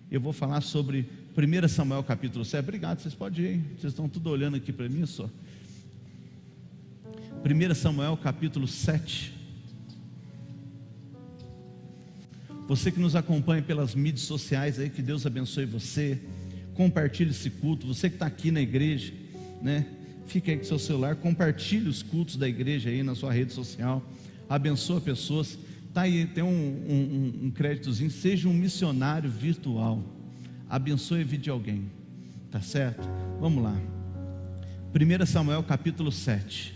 Eu vou falar sobre 1 Samuel capítulo 7. Obrigado, vocês podem ir, hein? Vocês estão tudo olhando aqui para mim só. 1 Samuel capítulo 7. Você que nos acompanha pelas mídias sociais aí, que Deus abençoe você. Compartilhe esse culto. Você que está aqui na igreja, né? Fica aí com seu celular, compartilhe os cultos da igreja aí na sua rede social. Abençoa pessoas. Tá aí, tem um créditozinho. Seja um missionário virtual. Abençoe a vida de alguém. Tá certo? Vamos lá. 1 Samuel capítulo 7.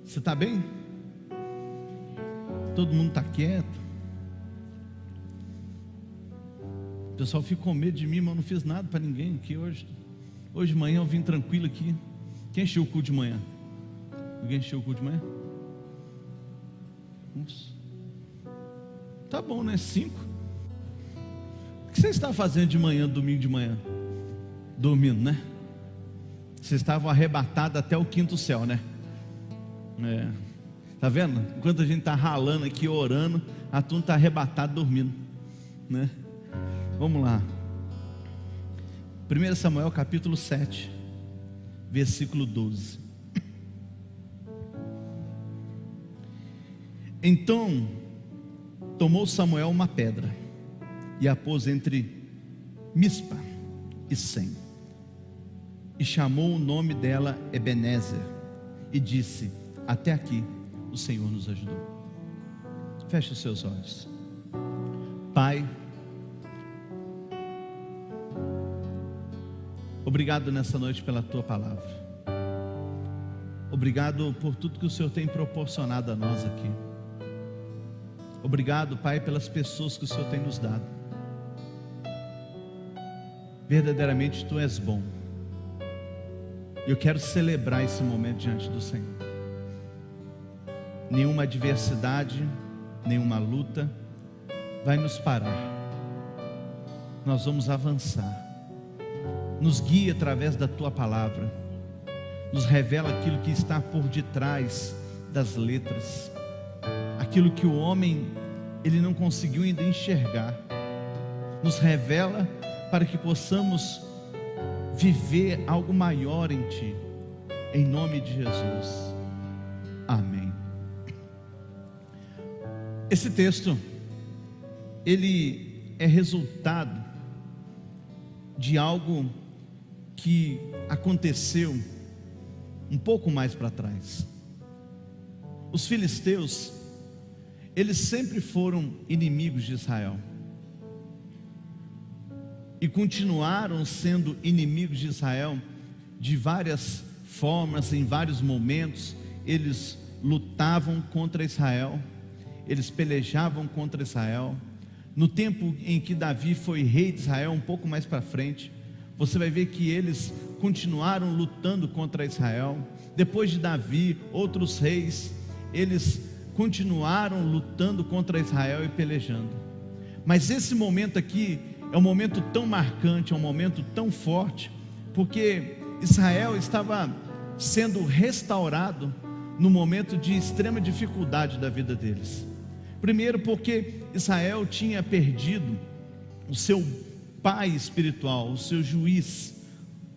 Você está bem? Todo mundo está quieto. O pessoal fica com medo de mim, mas eu não fiz nada para ninguém aqui hoje. Hoje de manhã eu vim tranquilo aqui. Quem encheu o cu de manhã? Alguém encheu o cu de manhã? Nossa. Tá bom, né? 5. O que você está fazendo de manhã, domingo de manhã? Dormindo, né? Vocês estavam arrebatados até o 5º céu, né? Tá vendo? Enquanto a gente está ralando aqui, orando, a turma está arrebatada dormindo, né? Vamos lá. 1 Samuel capítulo 7, versículo 12. Então tomou Samuel uma pedra e a pôs entre Mispa e Sem, e chamou o nome dela Ebenezer, e disse: até aqui o Senhor nos ajudou. Feche os seus olhos. Pai, obrigado nessa noite pela tua palavra. Obrigado por tudo que o Senhor tem proporcionado a nós aqui. Obrigado, Pai, pelas pessoas que o Senhor tem nos dado. Verdadeiramente tu és bom. Eu quero celebrar esse momento diante do Senhor. Nenhuma adversidade, nenhuma luta vai nos parar. Nós vamos avançar. Nos guia através da tua palavra. Nos revela aquilo que está por detrás das letras, aquilo que o homem ele não conseguiu ainda enxergar. Nos revela para que possamos viver algo maior em ti, em nome de Jesus, amém. Esse texto, ele é resultado de algo que aconteceu um pouco mais para trás. Os filisteus, eles sempre foram inimigos de Israel, e continuaram sendo inimigos de Israel de várias formas, em vários momentos. Eles lutavam contra Israel, eles pelejavam contra Israel. No tempo em que Davi foi rei de Israel, um pouco mais para frente, você vai ver que eles continuaram lutando contra Israel. Depois de Davi, outros reis, eles continuaram lutando contra Israel e pelejando. Mas esse momento aqui é um momento tão marcante, é um momento tão forte, porque Israel estava sendo restaurado no momento de extrema dificuldade da vida deles. Primeiro porque Israel tinha perdido o seu pai espiritual, o seu juiz,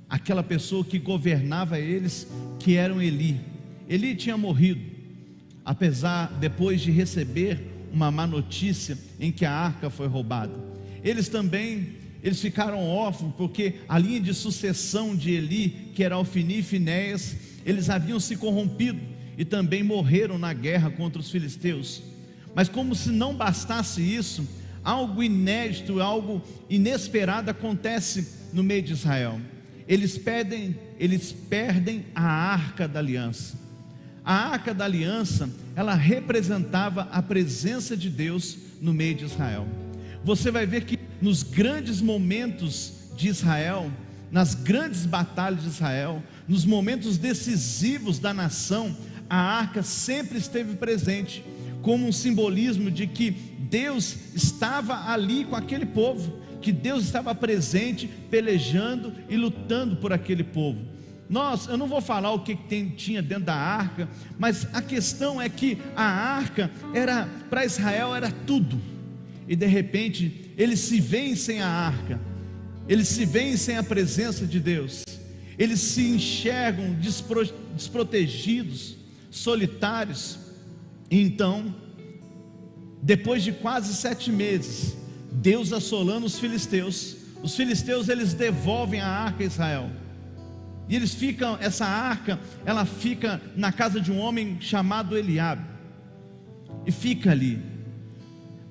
aquela pessoa que governava eles, que era Eli. Eli tinha morrido, depois de receber uma má notícia em que a arca foi roubada. Eles ficaram órfãos, porque a linha de sucessão de Eli, que era Ofni e Finéias, eles haviam se corrompido e também morreram na guerra contra os filisteus. Mas como se não bastasse isso, algo inédito, algo inesperado acontece no meio de Israel. Eles perdem a arca da aliança. A arca da aliança, ela representava a presença de Deus no meio de Israel. Você vai ver que nos grandes momentos de Israel, nas grandes batalhas de Israel, nos momentos decisivos da nação, a arca sempre esteve presente, como um simbolismo de que Deus estava ali com aquele povo, que Deus estava presente, pelejando e lutando por aquele povo. Eu não vou falar o que tinha dentro da arca, mas a questão é que a arca era, para Israel era tudo, e de repente eles se veem sem a arca, eles se veem sem a presença de Deus, eles se enxergam desprotegidos, solitários. E então, depois de quase 7 meses, Deus assolando os filisteus eles devolvem a arca a Israel. E eles ficam, essa arca, ela fica na casa de um homem chamado Eliabe, e fica ali.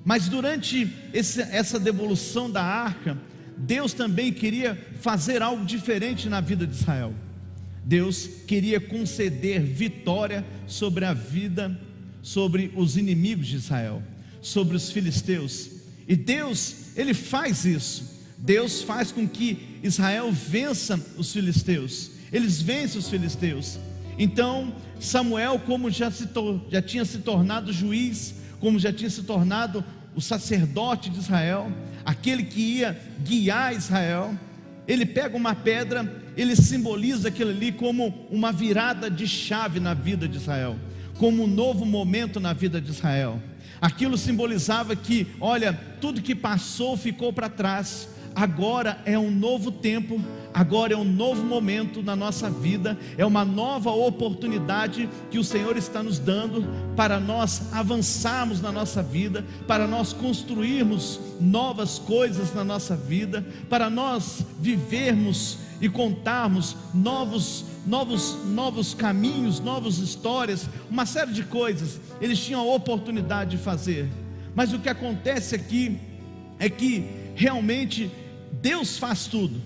Mas durante essa devolução da arca, Deus também queria fazer algo diferente na vida de Israel. Deus queria conceder vitória sobre a vida, sobre os inimigos de Israel, sobre os filisteus. E Deus, Ele faz isso. Deus faz com que Israel vença os filisteus. Eles vencem os filisteus. Então Samuel, como já tinha se tornado juiz, como já tinha se tornado o sacerdote de Israel, aquele que ia guiar Israel, ele pega uma pedra, ele simboliza aquilo ali como uma virada de chave na vida de Israel, como um novo momento na vida de Israel. Aquilo simbolizava que, olha, tudo que passou ficou para trás. Agora é um novo tempo, agora é um novo momento na nossa vida, é uma nova oportunidade que o Senhor está nos dando para nós avançarmos na nossa vida, para nós construirmos novas coisas na nossa vida, para nós vivermos e contarmos novos caminhos, novas histórias, uma série de coisas. Eles tinham a oportunidade de fazer, mas o que acontece aqui é que realmente Deus faz tudo,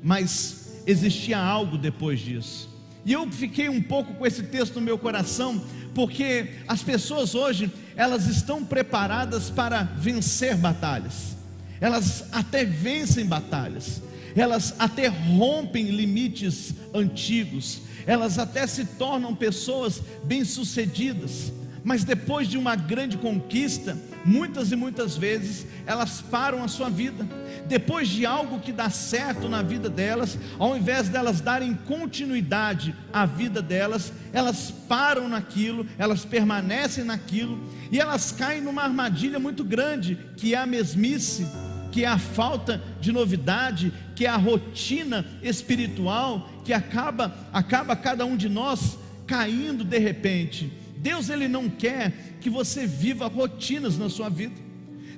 mas existia algo depois disso. E eu fiquei um pouco com esse texto no meu coração, porque as pessoas hoje, elas estão preparadas para vencer batalhas, elas até vencem batalhas, elas até rompem limites antigos, elas até se tornam pessoas bem-sucedidas, mas depois de uma grande conquista, muitas e muitas vezes elas param a sua vida. Depois de algo que dá certo na vida delas, ao invés delas darem continuidade à vida delas, elas param naquilo, elas permanecem naquilo, e elas caem numa armadilha muito grande, que é a mesmice, que é a falta de novidade, que é a rotina espiritual, que acaba cada um de nós caindo de repente. Deus, Ele não quer que você viva rotinas na sua vida.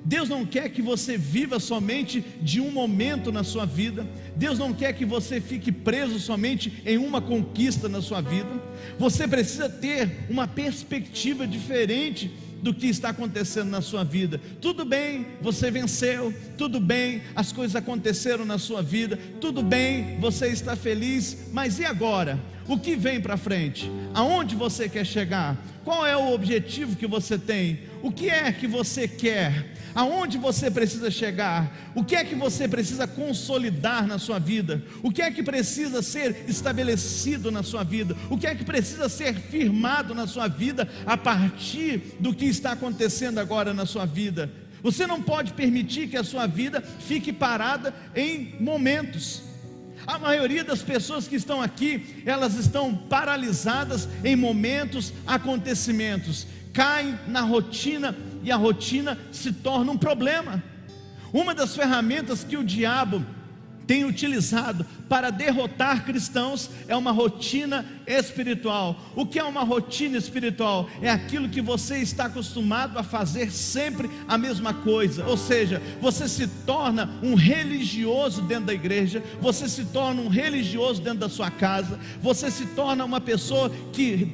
Deus não quer que você viva somente de um momento na sua vida. Deus não quer que você fique preso somente em uma conquista na sua vida. Você precisa ter uma perspectiva diferente do que está acontecendo na sua vida. Tudo bem, você venceu, tudo bem, as coisas aconteceram na sua vida, tudo bem, você está feliz, mas e agora? O que vem para frente? Aonde você quer chegar? Qual é o objetivo que você tem? O que é que você quer? Aonde você precisa chegar? O que é que você precisa consolidar na sua vida? O que é que precisa ser estabelecido na sua vida? O que é que precisa ser firmado na sua vida a partir do que está acontecendo agora na sua vida? Você não pode permitir que a sua vida fique parada em momentos. A maioria das pessoas que estão aqui, elas estão paralisadas em momentos, acontecimentos, caem na rotina, e a rotina se torna um problema. Uma das ferramentas que o diabo tem utilizado para derrotar cristãos é uma rotina espiritual. O que é uma rotina espiritual? É aquilo que você está acostumado a fazer sempre a mesma coisa, ou seja, você se torna um religioso dentro da igreja, você se torna um religioso dentro da sua casa, você se torna uma pessoa que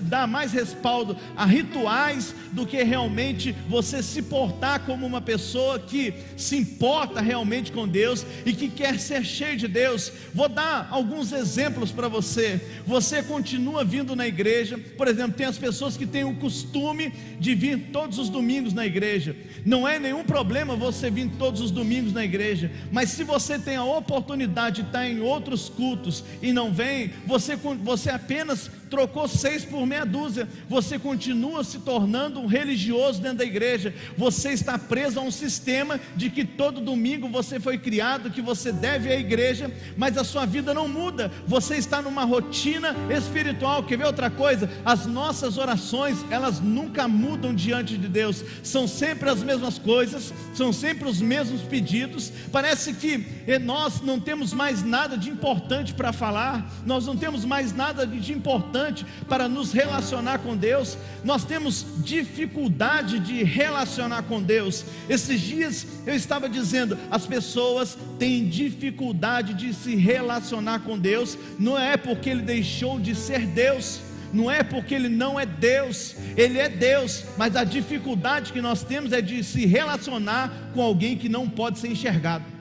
dá mais respaldo a rituais do que realmente você se portar como uma pessoa que se importa realmente com Deus e que quer ser cheio de Deus. Vou dar alguns exemplos para você. Você você continua vindo na igreja. Por exemplo, tem as pessoas que têm o costume de vir todos os domingos na igreja. Não é nenhum problema você vir todos os domingos na igreja, mas se você tem a oportunidade de estar em outros cultos e não vem, você apenas trocou 6 por meia dúzia. Você continua se tornando um religioso dentro da igreja. Você está preso a um sistema de que todo domingo você foi criado, que você deve ir à igreja, mas a sua vida não muda. Você está numa rotina espiritual. Quer ver outra coisa? As nossas orações, elas nunca mudam diante de Deus. São sempre as mesmas coisas, são sempre os mesmos pedidos. Parece que nós não temos mais nada de importante para falar, nós não temos mais nada de importante para nos relacionar com Deus. Nós temos dificuldade de relacionar com Deus. Esses dias eu estava dizendo, as pessoas têm dificuldade de se relacionar com Deus. Não é porque Ele deixou de ser Deus, não é porque Ele não é Deus, Ele é Deus, mas a dificuldade que nós temos é de se relacionar com alguém que não pode ser enxergado.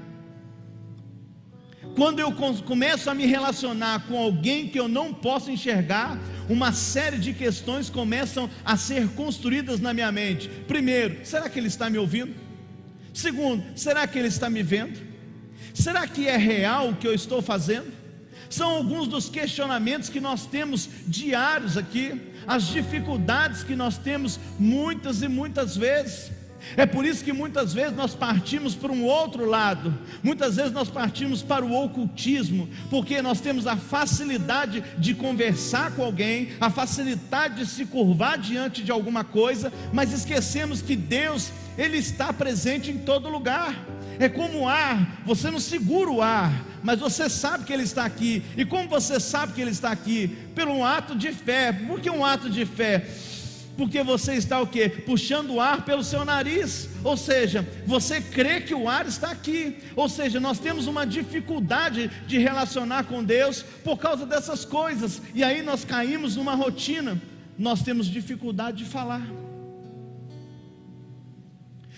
Quando eu começo a me relacionar com alguém que eu não posso enxergar, uma série de questões começam a ser construídas na minha mente. Primeiro, será que ele está me ouvindo? Segundo, será que ele está me vendo? Será que é real o que eu estou fazendo? São alguns dos questionamentos que nós temos diários aqui, as dificuldades que nós temos muitas e muitas vezes. É por isso que muitas vezes nós partimos para um outro lado, muitas vezes nós partimos para o ocultismo, porque nós temos a facilidade de conversar com alguém, a facilidade de se curvar diante de alguma coisa, mas esquecemos que Deus, Ele está presente em todo lugar. É como o ar, você não segura o ar, mas você sabe que Ele está aqui. E como você sabe que Ele está aqui? Pelo um ato de fé. Por que um ato de fé? Porque você está o quê? Puxando o ar pelo seu nariz, ou seja, você crê que o ar está aqui. Ou seja, nós temos uma dificuldade de relacionar com Deus por causa dessas coisas, e aí nós caímos numa rotina. Nós temos dificuldade de falar,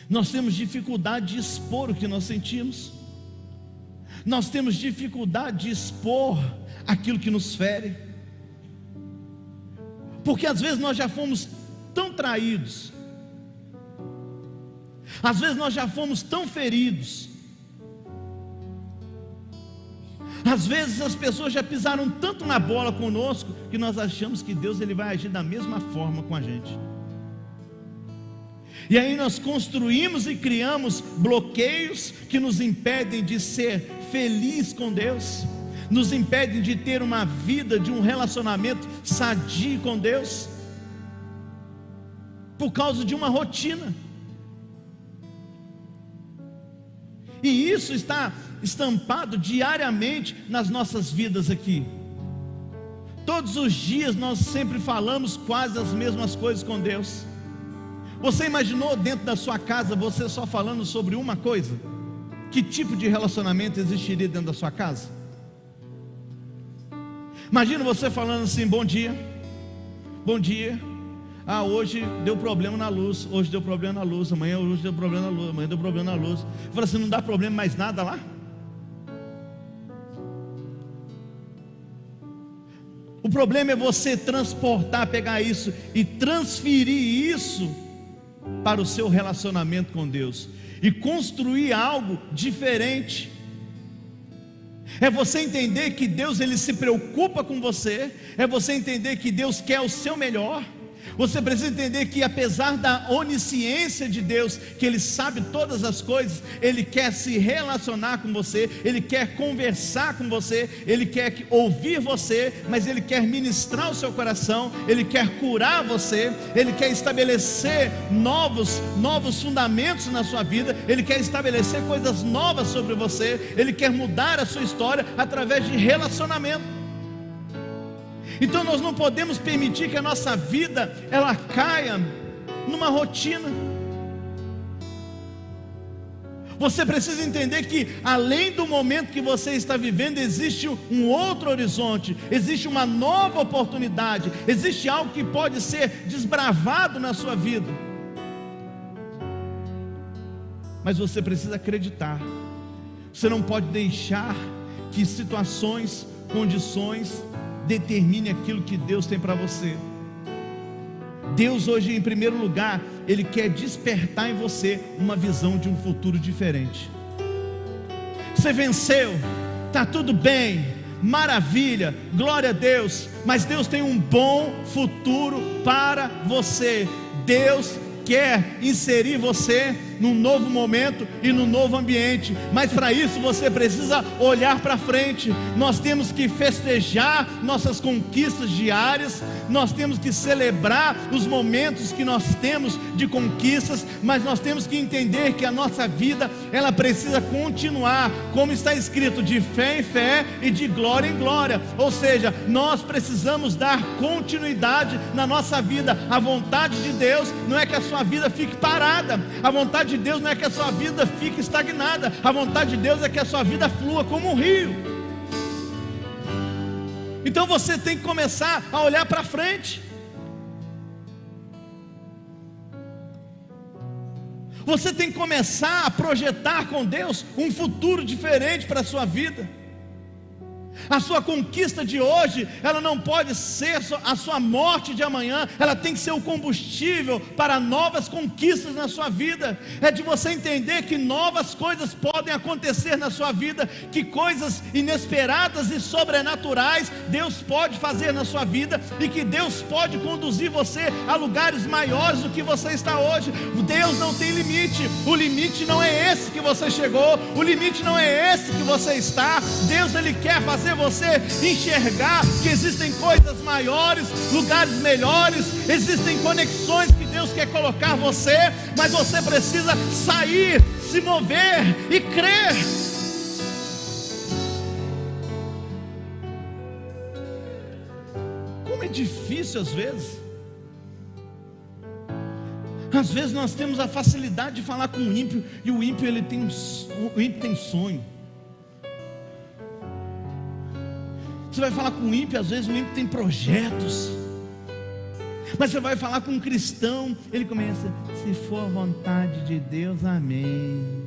nós temos dificuldade de expor o que nós sentimos, nós temos dificuldade de expor aquilo que nos fere, porque às vezes nós já fomos tão traídos, às vezes nós já fomos tão feridos, às vezes as pessoas já pisaram tanto na bola conosco, que nós achamos que Deus ele vai agir da mesma forma com a gente. E aí nós construímos e criamos bloqueios que nos impedem de ser feliz com Deus, nos impedem de ter uma vida, de um relacionamento sadio com Deus, por causa de uma rotina. E isso está estampado diariamente nas nossas vidas aqui. Todos os dias nós sempre falamos quase as mesmas coisas com Deus. Você imaginou dentro da sua casa você só falando sobre uma coisa? Que tipo de relacionamento existiria dentro da sua casa? Imagina você falando assim: bom dia, bom dia. Ah, hoje deu problema na luz, hoje deu problema na luz, amanhã hoje deu problema na luz, amanhã deu problema na luz. Fala assim: não dá problema mais nada lá? O problema é você transportar, pegar isso e transferir isso para o seu relacionamento com Deus e construir algo diferente. É você entender que Deus ele se preocupa com você, é você entender que Deus quer o seu melhor. Você precisa entender que apesar da onisciência de Deus, que Ele sabe todas as coisas, Ele quer se relacionar com você, Ele quer conversar com você, Ele quer ouvir você, mas Ele quer ministrar o seu coração, Ele quer curar você, Ele quer estabelecer novos fundamentos na sua vida, Ele quer estabelecer coisas novas sobre você, Ele quer mudar a sua história através de relacionamento. Então nós não podemos permitir que a nossa vida ela caia numa rotina. Você precisa entender que além do momento que você está vivendo, existe um outro horizonte, existe uma nova oportunidade, existe algo que pode ser desbravado na sua vida. Mas você precisa acreditar. Você não pode deixar que situações, condições determine aquilo que Deus tem para você. Deus hoje, em primeiro lugar, Ele quer despertar em você uma visão de um futuro diferente. Você venceu, está tudo bem, maravilha, glória a Deus, mas Deus tem um bom futuro para você. Deus quer inserir você num novo momento e num novo ambiente, mas para isso você precisa olhar para frente. Nós temos que festejar nossas conquistas diárias, nós temos que celebrar os momentos que nós temos de conquistas, mas nós temos que entender que a nossa vida, ela precisa continuar, como está escrito, de fé em fé e de glória em glória. Ou seja, nós precisamos dar continuidade na nossa vida. A vontade de Deus não é que a sua vida fique parada, a vontade de Deus não é que a sua vida fique estagnada, a vontade de Deus é que a sua vida flua como um rio. Então você tem que começar a olhar para frente. Você tem que começar a projetar com Deus um futuro diferente para a sua vida. A sua conquista de hoje, ela não pode ser a sua morte de amanhã, ela tem que ser o combustível para novas conquistas na sua vida. É de você entender que novas coisas podem acontecer na sua vida, que coisas inesperadas e sobrenaturais Deus pode fazer na sua vida, e que Deus pode conduzir você a lugares maiores do que você está hoje. Deus não tem limite, o limite não é esse que você chegou, o limite não é esse que você está. Deus, Ele quer fazer você enxergar que existem coisas maiores, lugares melhores, existem conexões que Deus quer colocar você, mas você precisa sair, se mover e crer. Como é difícil às vezes. Às vezes nós temos a facilidade de falar com o ímpio, e o ímpio tem sonho. Você vai falar com o ímpio, às vezes o ímpio tem projetos, mas você vai falar com um cristão, ele começa: se for a vontade de Deus, amém.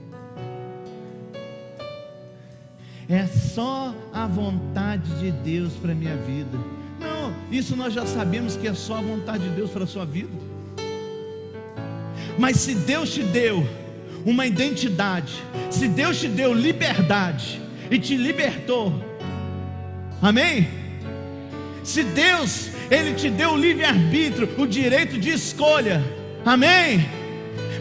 É só a vontade de Deus para a minha vida. Não, isso nós já sabemos que é só a vontade de Deus para a sua vida. Mas se Deus te deu uma identidade, se Deus te deu liberdade e te libertou, amém? Se Deus, Ele te deu o livre-arbítrio, o direito de escolha, amém?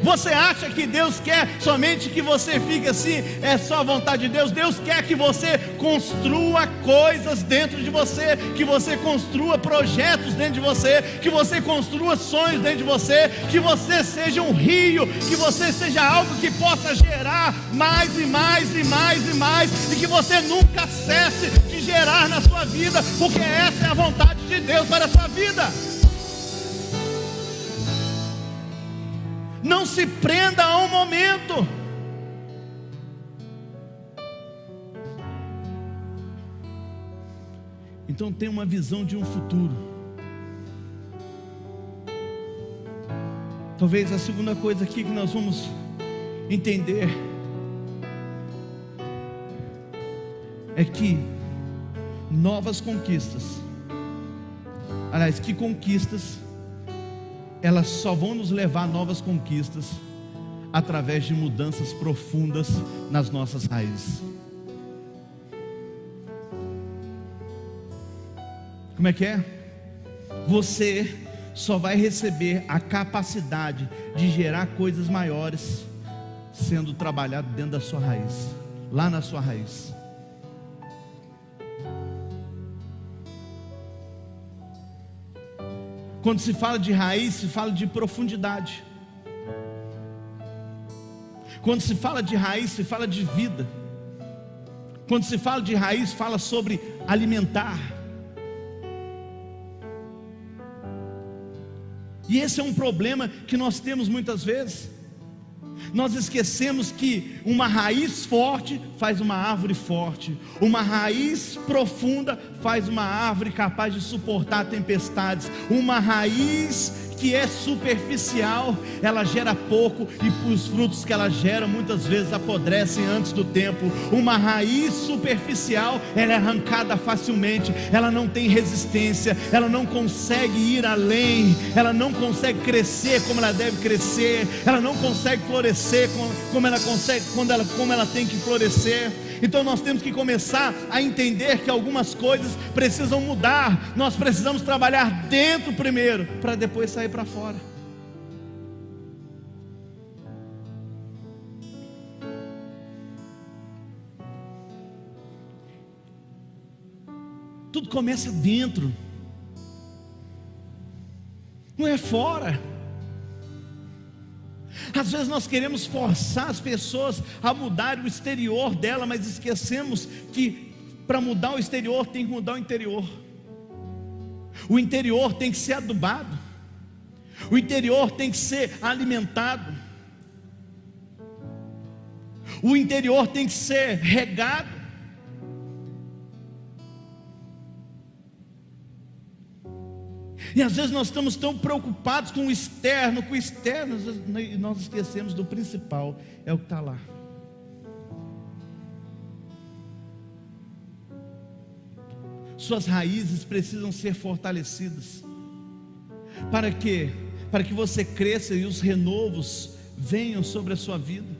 Você acha que Deus quer somente que você fique assim, é só a vontade de Deus? Deus quer que você construa coisas dentro de você, que você construa projetos dentro de você, que você construa sonhos dentro de você, que você seja um rio, que você seja algo que possa gerar mais e mais e mais e mais, e que você nunca cesse de gerar na sua vida, porque essa é a vontade de Deus para a sua vida. Não se prenda a um momento. Então tenha uma visão de um futuro. Talvez a segunda coisa aqui que nós vamos entender é que novas conquistas, aliás, que conquistas, elas só vão nos levar a novas conquistas através de mudanças profundas nas nossas raízes. Como é que é? Você só vai receber a capacidade de gerar coisas maiores sendo trabalhado dentro da sua raiz, lá na sua raiz. Quando se fala de raiz, se fala de profundidade. Quando se fala de raiz, se fala de vida. Quando se fala de raiz, fala sobre alimentar. E esse é um problema que nós temos muitas vezes. Nós esquecemos que uma raiz forte faz uma árvore forte, uma raiz profunda faz uma árvore capaz de suportar tempestades, uma raiz que é superficial, ela gera pouco, e os frutos que ela gera muitas vezes apodrecem antes do tempo. Uma raiz superficial, ela é arrancada facilmente, ela não tem resistência, ela não consegue ir além, ela não consegue crescer como ela deve crescer, ela não consegue florescer como ela consegue, como ela tem que florescer. Então nós temos que começar a entender que algumas coisas precisam mudar. Nós precisamos trabalhar dentro primeiro, para depois sair para fora. Tudo começa dentro, não é fora. Às vezes nós queremos forçar as pessoas a mudar o exterior dela, mas esquecemos que para mudar o exterior tem que mudar o interior. O interior tem que ser adubado, o interior tem que ser alimentado, o interior tem que ser regado. E às vezes nós estamos tão preocupados com o externo, e nós esquecemos do principal, é o que está lá. Suas raízes precisam ser fortalecidas. Para quê? Para que você cresça e os renovos venham sobre a sua vida.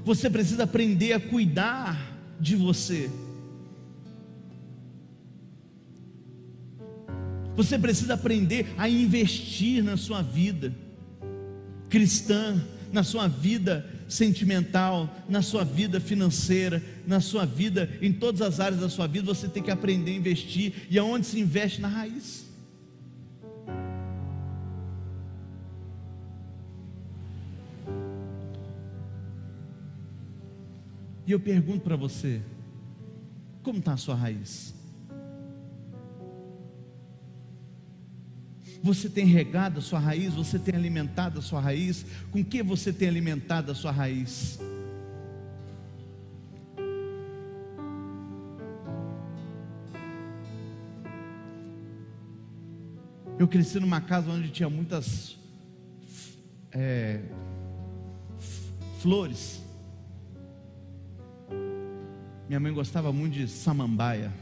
Você precisa aprender a cuidar de você. Você precisa aprender a investir na sua vida cristã, na sua vida sentimental, na sua vida financeira, na sua vida, em todas as áreas da sua vida. Você tem que aprender a investir. E aonde se investe? Na raiz. E eu pergunto para você, como está a sua raiz? Você tem regado a sua raiz? Você tem alimentado a sua raiz? Com que você tem alimentado a sua raiz? Eu cresci numa casa onde tinha muitas flores. Minha mãe gostava muito de samambaia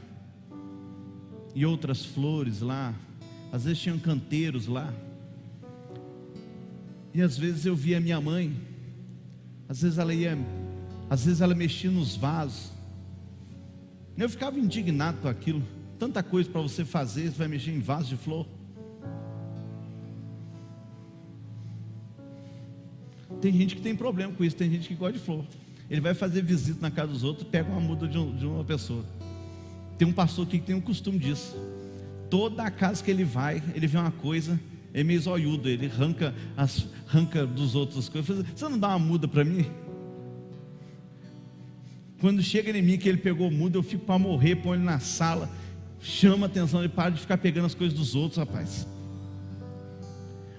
e outras flores lá. Às vezes tinham canteiros lá. E às vezes eu via minha mãe, às vezes ela mexia nos vasos. Eu ficava indignado com aquilo. Tanta coisa para você fazer, você vai mexer em vaso de flor. Tem gente que tem problema com isso, tem gente que gosta de flor. Ele vai fazer visita na casa dos outros, pega uma muda de uma pessoa. Tem um pastor aqui que tem um costume disso. Toda a casa que ele vai, ele vê uma coisa, é meio zoiudo, ele arranca dos outros as coisas. Você não dá uma muda para mim? Quando chega em mim que ele pegou muda, eu fico para morrer, põe ele na sala, chama a atenção, ele para de ficar pegando as coisas dos outros, rapaz.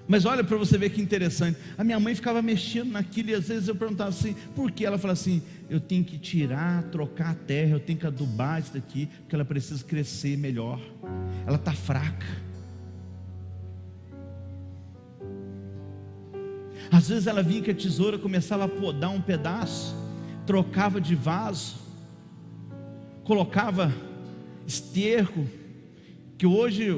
Mas olha para você ver que interessante, a minha mãe ficava mexendo naquilo, e às vezes eu perguntava assim, por quê? Ela falava assim, eu tenho que tirar, trocar a terra, eu tenho que adubar isso daqui, porque ela precisa crescer melhor, ela está fraca. Às vezes ela vinha com a tesoura, começava a podar um pedaço, trocava de vaso, colocava esterco, que hoje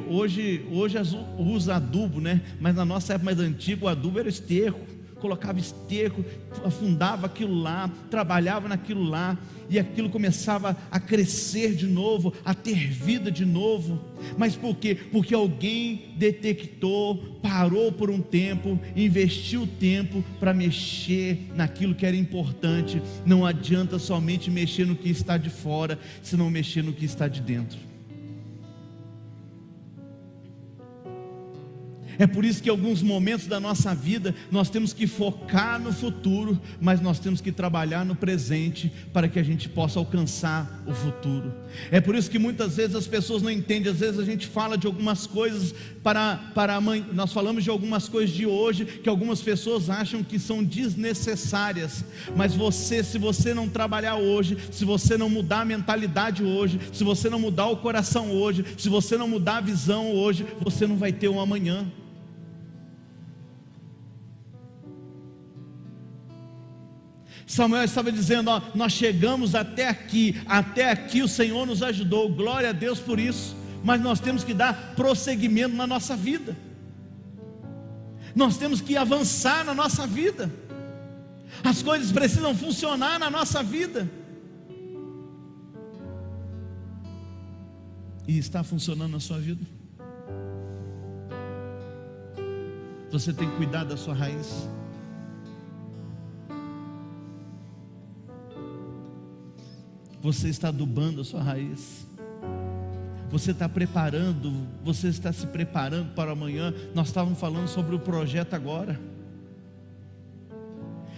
usa adubo, né? Mas na nossa época mais antiga o adubo era esterco. Colocava esterco, afundava aquilo lá, trabalhava naquilo lá, e aquilo começava a crescer de novo, a ter vida de novo. Mas por quê? Porque alguém detectou, parou por um tempo, investiu tempo para mexer naquilo que era importante. Não adianta somente mexer no que está de fora, se não mexer no que está de dentro. É por isso que em alguns momentos da nossa vida nós temos que focar no futuro, mas nós temos que trabalhar no presente para que a gente possa alcançar o futuro. É por isso que muitas vezes as pessoas não entendem. Às vezes a gente fala de algumas coisas para amanhã, nós falamos de algumas coisas de hoje que algumas pessoas acham que são desnecessárias, mas se você não trabalhar hoje, se você não mudar a mentalidade hoje, se você não mudar o coração hoje, se você não mudar a visão hoje, você não vai ter um amanhã. Samuel estava dizendo: nós chegamos até aqui o Senhor nos ajudou, glória a Deus por isso, mas nós temos que dar prosseguimento na nossa vida, nós temos que avançar na nossa vida, as coisas precisam funcionar na nossa vida, e está funcionando na sua vida? Você tem que cuidar da sua raiz. Você está adubando a sua raiz. Você está preparando, você está se preparando para amanhã. Nós estávamos falando sobre o projeto agora.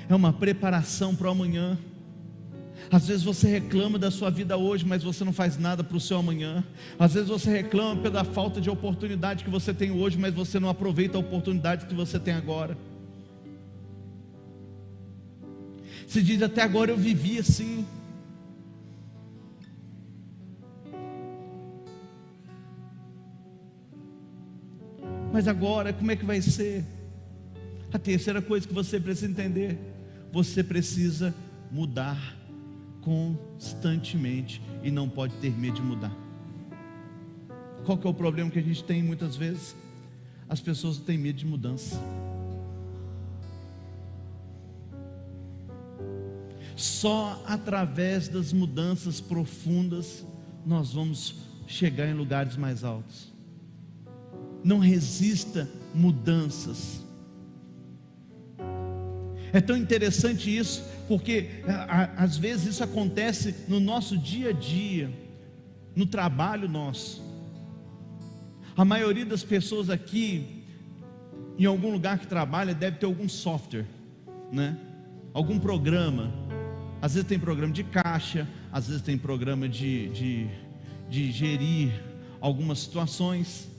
É uma preparação para o amanhã. Às vezes você reclama da sua vida hoje, mas você não faz nada para o seu amanhã. Às vezes você reclama pela falta de oportunidade que você tem hoje, mas você não aproveita a oportunidade que você tem agora. Se diz: até agora eu vivi assim. Mas agora, como é que vai ser? A terceira coisa que você precisa entender: você precisa mudar constantemente e não pode ter medo de mudar. Qual que é o problema que a gente tem muitas vezes? As pessoas têm medo de mudança. Só através das mudanças profundas nós vamos chegar em lugares mais altos. Não resista mudanças. É tão interessante isso, porque às vezes isso acontece no nosso dia a dia, no trabalho nosso. A maioria das pessoas aqui, em algum lugar que trabalha, deve ter algum software, né? Algum programa. Às vezes tem programa de caixa, às vezes tem programa de gerir algumas situações.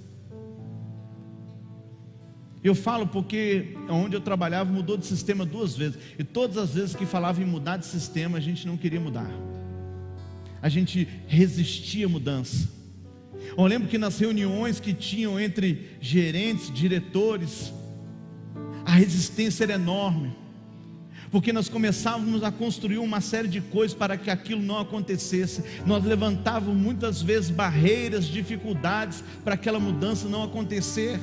Eu falo porque onde eu trabalhava mudou de sistema 2 vezes, e todas as vezes que falava em mudar de sistema, a gente não queria mudar, a gente resistia à mudança. Eu lembro que nas reuniões que tinham entre gerentes, diretores, a resistência era enorme, porque nós começávamos a construir uma série de coisas para que aquilo não acontecesse. Nós levantávamos muitas vezes barreiras, dificuldades para aquela mudança não acontecer.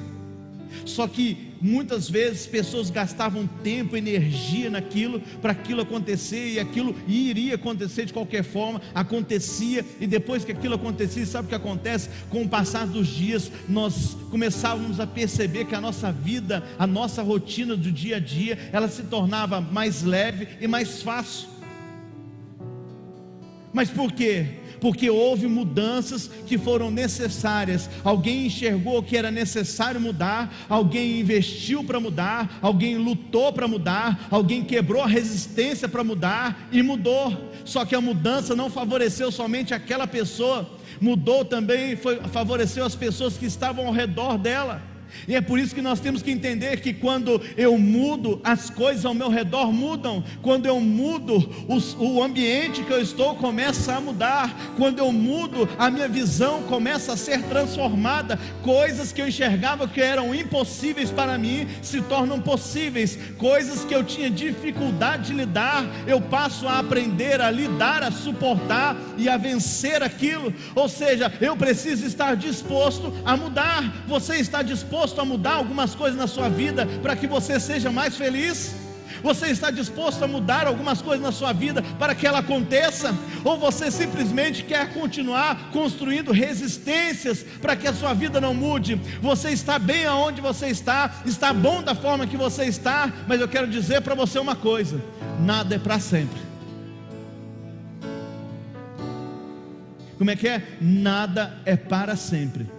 Só que muitas vezes pessoas gastavam tempo, energia naquilo, para aquilo acontecer, e aquilo iria acontecer de qualquer forma, acontecia, e depois que aquilo acontecia, sabe o que acontece? Com o passar dos dias, nós começávamos a perceber que a nossa vida, a nossa rotina do dia a dia, ela se tornava mais leve e mais fácil. Mas por quê? Porque houve mudanças que foram necessárias. Alguém enxergou que era necessário mudar, alguém investiu para mudar, alguém lutou para mudar, alguém quebrou a resistência para mudar e mudou. Só que a mudança não favoreceu somente aquela pessoa, mudou também, favoreceu as pessoas que estavam ao redor dela. E é por isso que nós temos que entender que quando eu mudo, as coisas ao meu redor mudam. Quando eu mudo, o ambiente que eu estou começa a mudar. Quando eu mudo, a minha visão começa a ser transformada. Coisas que eu enxergava que eram impossíveis para mim, se tornam possíveis. Coisas que eu tinha dificuldade de lidar, eu passo a aprender a lidar, a suportar e a vencer aquilo. Ou seja, eu preciso estar disposto a mudar. Você está disposto a mudar algumas coisas na sua vida para que você seja mais feliz? Você está disposto a mudar algumas coisas na sua vida para que ela aconteça? Ou você simplesmente quer continuar construindo resistências para que a sua vida não mude? Você está bem aonde você está bom da forma que você está, mas eu quero dizer para você uma coisa: nada é para sempre. Como é que é? Nada é para sempre.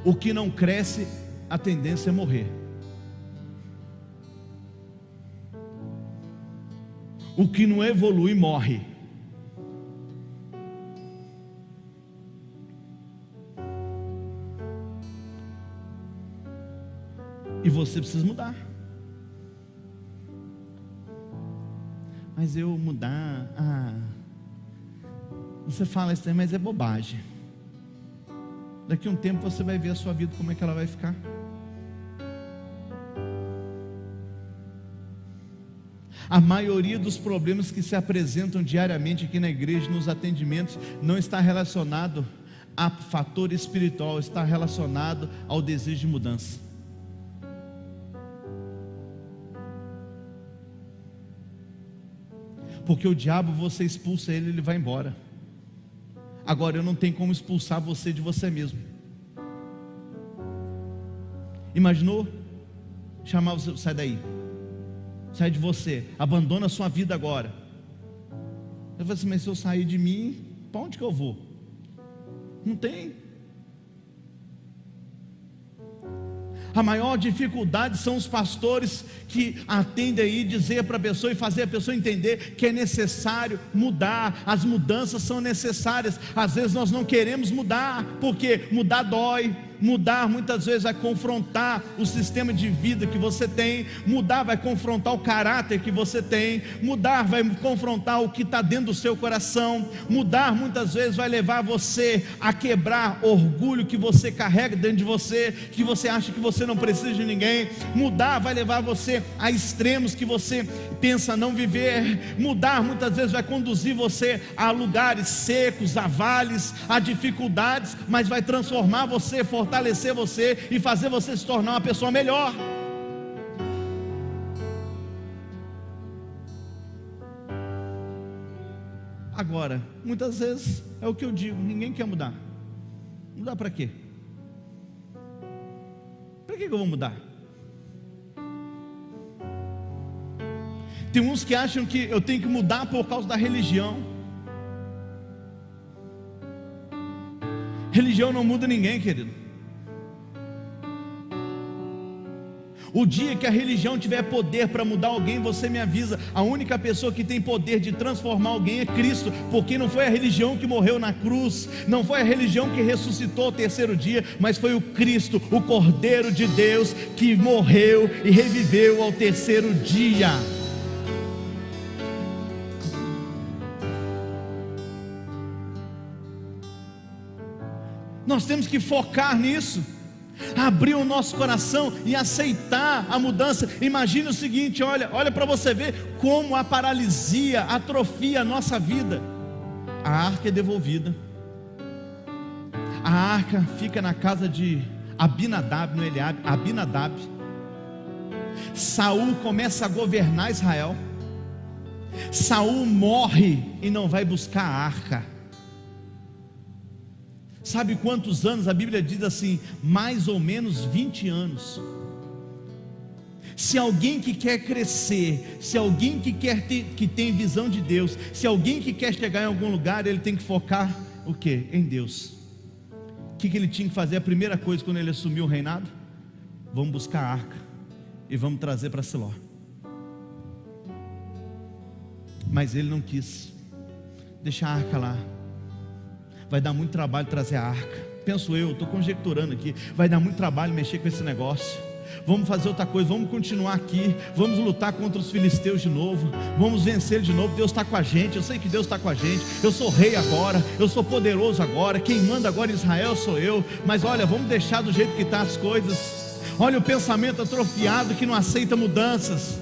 O que não cresce, a tendência é morrer. O que não evolui, morre. E você precisa mudar. Mas eu mudar, você fala isso aí, mas é bobagem. Daqui a um tempo você vai ver a sua vida, como é que ela vai ficar. A maioria dos problemas que se apresentam diariamente aqui na igreja, nos atendimentos, não está relacionado a fator espiritual, está relacionado ao desejo de mudança. Porque o diabo, você expulsa ele, ele vai embora. Agora eu não tenho como expulsar você de você mesmo. Imaginou? Chamar você, sai daí, sai de você, abandona a sua vida agora. Eu falei assim, mas se eu sair de mim, para onde que eu vou? Não tem. A maior dificuldade são os pastores que atendem aí, dizer para a pessoa e fazer a pessoa entender que é necessário mudar. As mudanças são necessárias. Às vezes nós não queremos mudar, porque mudar dói. Mudar muitas vezes vai confrontar o sistema de vida que você tem. Mudar vai confrontar o caráter que você tem. Mudar vai confrontar o que está dentro do seu coração. Mudar muitas vezes vai levar você a quebrar orgulho que você carrega dentro de você, que você acha que você não precisa de ninguém. Mudar vai levar você a extremos que você pensa não viver. Mudar muitas vezes vai conduzir você a lugares secos, a vales, a dificuldades, mas vai transformar você, fortalecer você e fazer você se tornar uma pessoa melhor. Agora, muitas vezes é o que eu digo, ninguém quer mudar. Mudar para quê? Para que eu vou mudar? Tem uns que acham que eu tenho que mudar por causa da religião. Religião não muda ninguém, querido. O dia que a religião tiver poder para mudar alguém, você me avisa. A única pessoa que tem poder de transformar alguém é Cristo, porque não foi a religião que morreu na cruz, não foi a religião que ressuscitou ao terceiro dia, mas foi o Cristo, o Cordeiro de Deus, que morreu e reviveu ao terceiro dia. Nós temos que focar nisso, abrir o nosso coração e aceitar a mudança. Imagine o seguinte, olha para você ver como a paralisia atrofia a nossa vida. A arca é devolvida, a arca fica na casa de Abinadab, no Eliabe, Abinadab. Saul começa a governar Israel. Saul morre e não vai buscar a arca. Sabe quantos anos? A Bíblia diz assim, mais ou menos 20 anos. Se alguém que quer crescer, se alguém que tem visão de Deus, se alguém que quer chegar em algum lugar, ele tem que focar o quê? Em Deus. O que ele tinha que fazer? A primeira coisa quando ele assumiu o reinado? Vamos buscar a arca e vamos trazer para Siló. Mas ele não quis. Deixa a arca lá. Vai dar muito trabalho trazer a arca. Penso eu, estou conjecturando aqui. Vai dar muito trabalho mexer com esse negócio. Vamos fazer outra coisa, vamos continuar aqui. Vamos lutar contra os filisteus de novo. Vamos vencer de novo. Deus está com a gente. Eu sei que Deus está com a gente. Eu sou rei agora, eu sou poderoso agora. Quem manda agora em Israel sou eu. Mas olha, vamos deixar do jeito que estão as coisas. Olha o pensamento atrofiado que não aceita mudanças.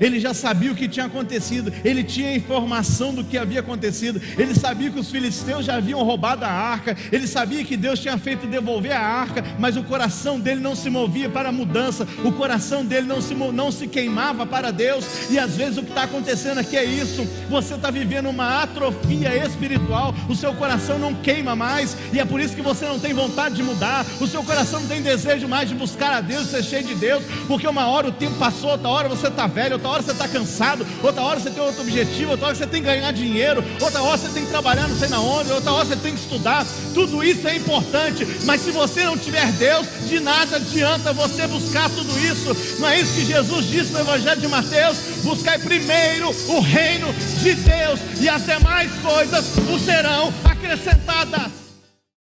Ele já sabia o que tinha acontecido, ele tinha informação do que havia acontecido, ele sabia que os filisteus já haviam roubado a arca, ele sabia que Deus tinha feito devolver a arca, mas o coração dele não se movia para a mudança, o coração dele não se queimava para Deus. E às vezes o que está acontecendo aqui é isso, você está vivendo uma atrofia espiritual, o seu coração não queima mais, e é por isso que você não tem vontade de mudar, o seu coração não tem desejo mais de buscar a Deus, ser cheio de Deus, porque uma hora o tempo passou, outra hora você está velho, outra hora você está cansado, outra hora você tem outro objetivo, outra hora você tem que ganhar dinheiro, outra hora você tem que trabalhar não sei na onde, outra hora você tem que estudar. Tudo isso é importante, mas se você não tiver Deus, de nada adianta você buscar tudo isso. Não é isso que Jesus disse no Evangelho de Mateus? Buscai primeiro o reino de Deus, e as demais coisas vos serão acrescentadas.